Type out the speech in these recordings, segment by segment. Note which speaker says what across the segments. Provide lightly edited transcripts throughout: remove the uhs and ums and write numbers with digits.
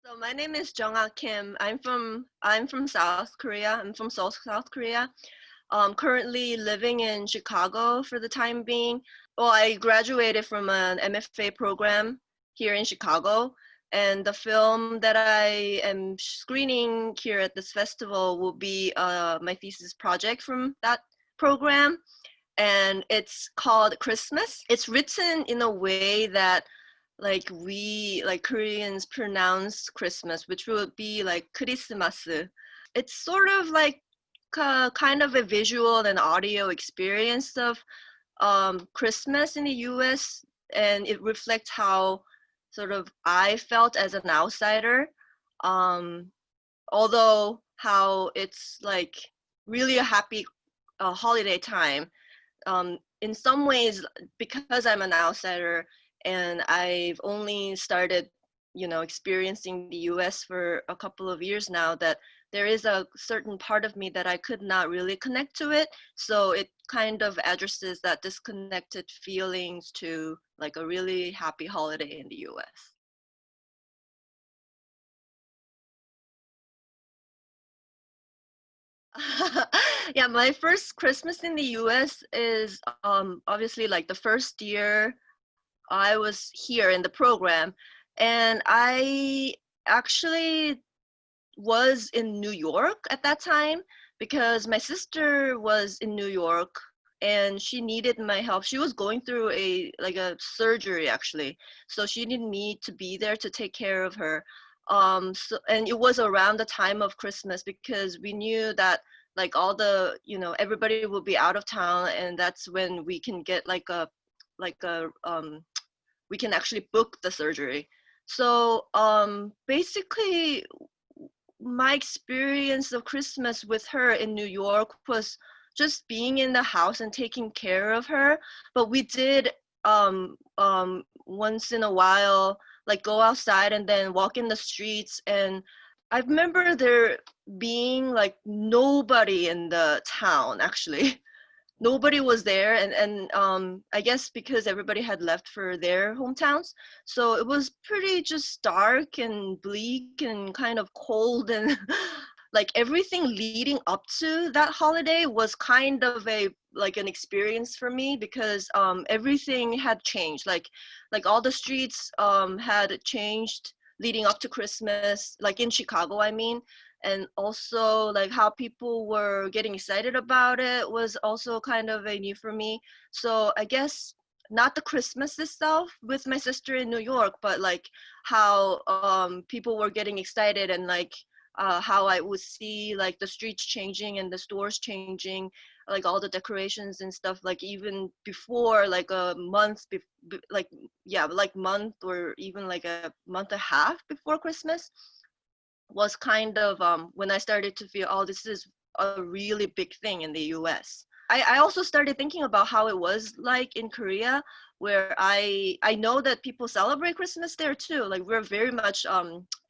Speaker 1: So my name is Jung-ah Kim. I'm from South Korea. I'm from Seoul, South Korea. Currently living in Chicago for the time being. Well, I graduated from an MFA program here in Chicago, and the film that I am screening here at this festival will be my thesis project from that program, and it's called Christmas. It's written in a way that like Koreans pronounce Christmas, which would be like Keu-ri-seu-ma-seu. It's sort of like kind of a visual and audio experience of Christmas in the US, and it reflects how sort of I felt as an outsider. Um, Although how it's like really a happy holiday time. In some ways, because I'm an outsider and I've only started, experiencing the US for a couple of years now, that there is a certain part of me that I could not really connect to it. So it kind of addresses that disconnected feelings to like a really happy holiday in the US. Yeah, my first Christmas in the US is obviously like the first year I was here in the program, and I actually was in New York at that time because my sister was in New York and she needed my help. She was going through a surgery actually. So she needed me to be there to take care of her. And it was around the time of Christmas because we knew that like all the, everybody will be out of town, and that's when we can get like a we can actually book the surgery. So basically, my experience of Christmas with her in New York was just being in the house and taking care of her. But we did once in a while like go outside and then walk in the streets. And I remember there being like nobody in the town actually. Nobody was there, and I guess because everybody had left for their hometowns, so it was pretty just dark and bleak and kind of cold, and like everything leading up to that holiday was kind of a like an experience for me because everything had changed, like all the streets had changed leading up to Christmas, like in Chicago, I mean. And also like how people were getting excited about it was also kind of a new for me. So I guess not the Christmas itself with my sister in New York, but like how people were getting excited, and like how I would see like the streets changing and the stores changing, like all the decorations and stuff, like even before like a month like yeah, like month or even like a month and a half before Christmas was kind of when I started to feel, oh, this is a really big thing in the US. I also started thinking about how it was like in Korea, where I know that people celebrate Christmas there too. Like we're very much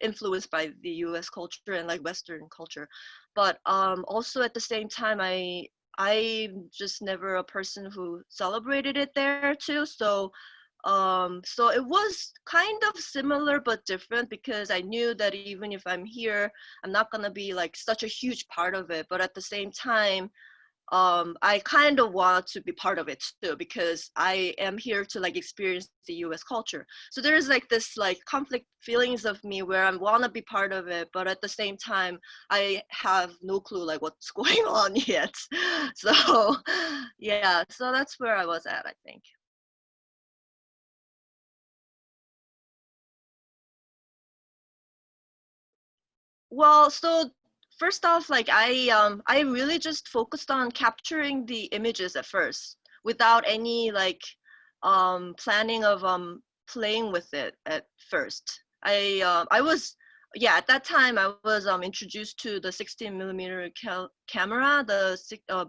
Speaker 1: influenced by the US culture and like Western culture. But also at the same time, I'm just never a person who celebrated it there too. So it was kind of similar but different because I knew that even if I'm here, I'm not gonna be like such a huge part of it. But at the same time, I kind of want to be part of it too because I am here to like experience the US culture. So there's like this like conflict feelings of me where I want to be part of it, but at the same time, I have no clue like what's going on yet. So yeah, so that's where I was at, I think. Well, so first off, like I really just focused on capturing the images at first without any like planning of playing with it at first. I was, yeah, at that time I was introduced to the 16 millimeter camera, the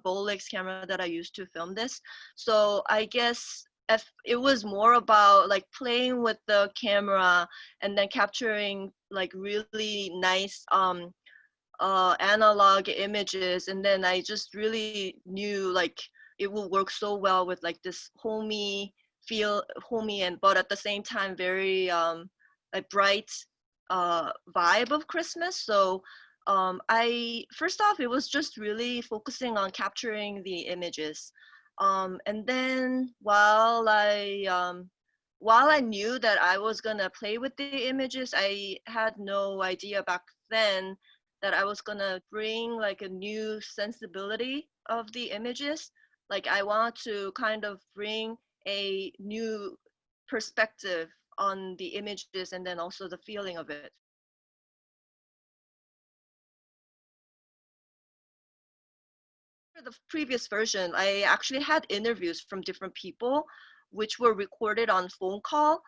Speaker 1: Bolex camera that I used to film this. So I guess if it was more about like playing with the camera and then capturing like really nice analog images, and then I just really knew like it will work so well with like this homey feel, homey, and but at the same time very like bright vibe of Christmas. So I first off, it was just really focusing on capturing the images, and then while I knew that I was gonna play with the images, I had no idea back then that I was gonna bring like a new sensibility of the images. Like I want to kind of bring a new perspective on the images and then also the feeling of it. For the previous version, I actually had interviews from different people, which were recorded on phone call.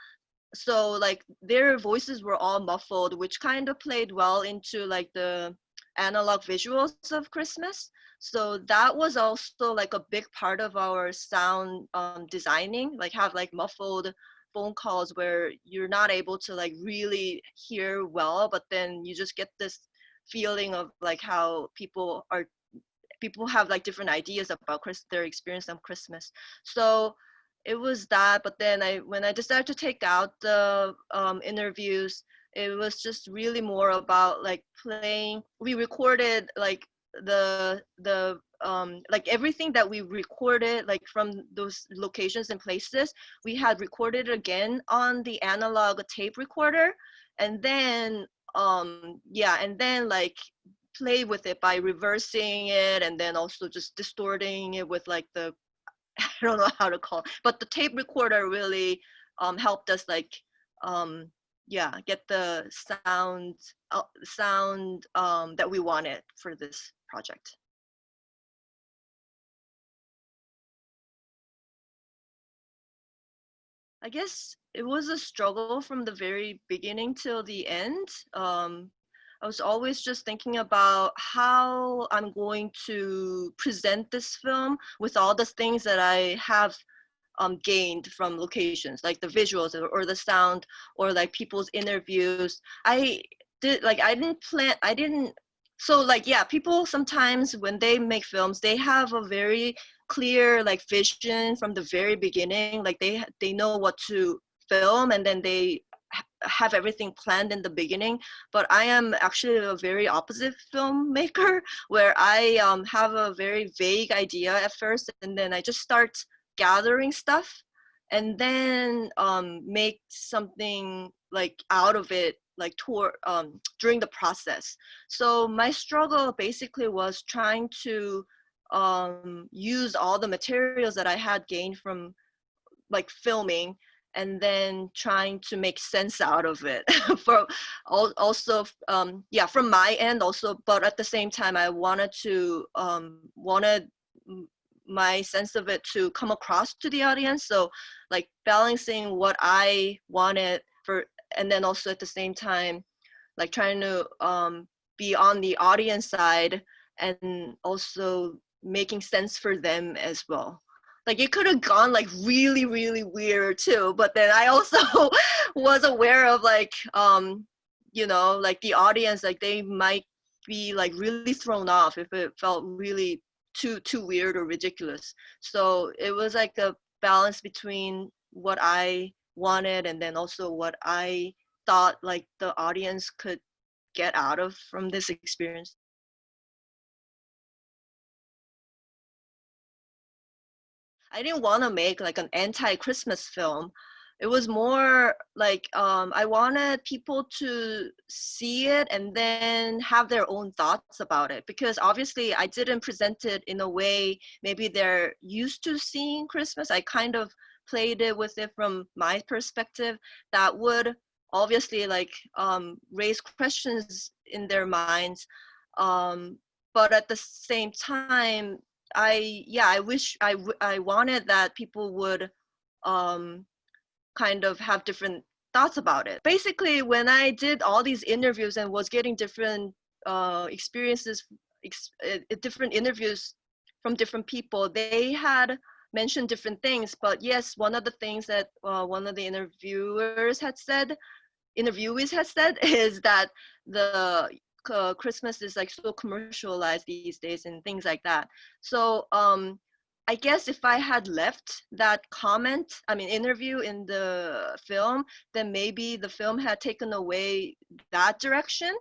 Speaker 1: So like their voices were all muffled, which kind of played well into like the analog visuals of Christmas. So that was also like a big part of our sound designing, like have like muffled phone calls where you're not able to like really hear well, but then you just get this feeling of like how people have like different ideas about their experience of Christmas. So it was that. But then when I decided to take out the interviews, it was just really more about like playing. We recorded like like everything that we recorded like from those locations and places, we had recorded again on the analog tape recorder, and then like play with it by reversing it and then also just distorting it with like the I don't know how to call it, but the tape recorder really helped us like get the sound that we wanted for this project. I guess it was a struggle from the very beginning till the end. I was always just thinking about how I'm going to present this film with all the things that I have gained from locations, like the visuals or the sound or like people's interviews. I didn't, so like, yeah, people sometimes when they make films, they have a very clear like vision from the very beginning. Like they know what to film and then they have everything planned in the beginning. But I am actually a very opposite filmmaker where I have a very vague idea at first and then I just start gathering stuff and then make something like out of it like during the process. So my struggle basically was trying to use all the materials that I had gained from like filming and then trying to make sense out of it for also from my end also, but at the same time I wanted my sense of it to come across to the audience. So like balancing what I wanted for, and then also at the same time like trying to be on the audience side and also making sense for them as well. Like it could have gone like really really weird too, but then I also was aware of like like the audience, like they might be like really thrown off if it felt really too weird or ridiculous. So it was like a balance between what I wanted and then also what I thought like the audience could get out of from this experience. I didn't want to make like an anti-Christmas film. It was more like I wanted people to see it and then have their own thoughts about it, because obviously I didn't present it in a way maybe they're used to seeing Christmas. I kind of played it with it from my perspective that would obviously like raise questions in their minds. Um, but at the same time, I wanted that people would um kind of have different thoughts about it. Basically, when I did all these interviews and was getting different experiences, different interviews from different people, they had mentioned different things. But yes, one of the things that one of the interviewees had said is that the Christmas is like so commercialized these days and things like that. So I guess if I had left that interview in the film, then maybe the film had taken away that direction.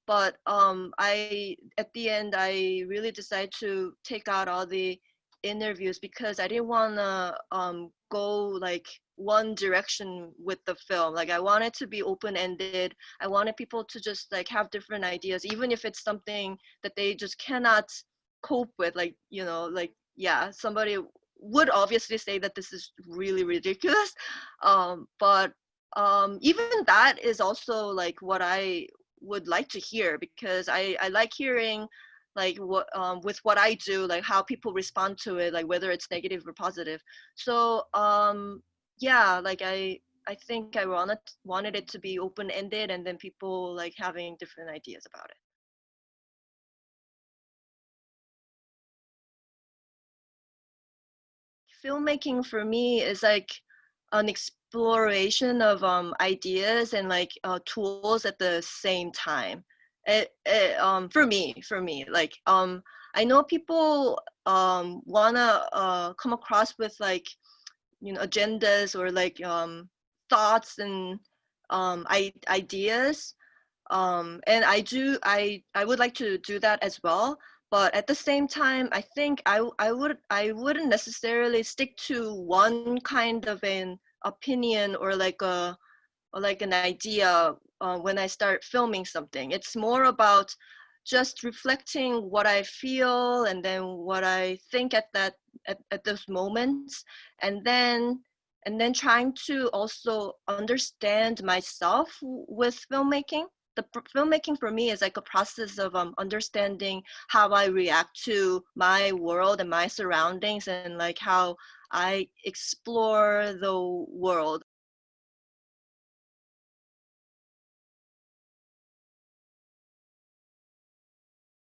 Speaker 1: But at the end, I really decided to take out all the interviews because I didn't want to go like one direction with the film. Like I wanted to be open-ended. I wanted people to just like have different ideas, even if it's something that they just cannot cope with. Like, like, yeah, somebody would obviously say that this is really ridiculous. But even that is also like what I would like to hear, because I like hearing like what with what I do, like how people respond to it, like whether it's negative or positive. So yeah, like I think I wanted it to be open ended, and then people like having different ideas about it. Filmmaking for me is like an exploration of ideas and like tools at the same time. For me like I know people wanna come across with like agendas or like thoughts and ideas, and I would like to do that as well. But at the same time, I think I wouldn't necessarily stick to one kind of an opinion or like an idea when I start filming something. It's more about just reflecting what I feel and then what I think at those moments, and then trying to also understand myself with filmmaking. Filmmaking for me is like a process of understanding how I react to my world and my surroundings, and like how I explore the world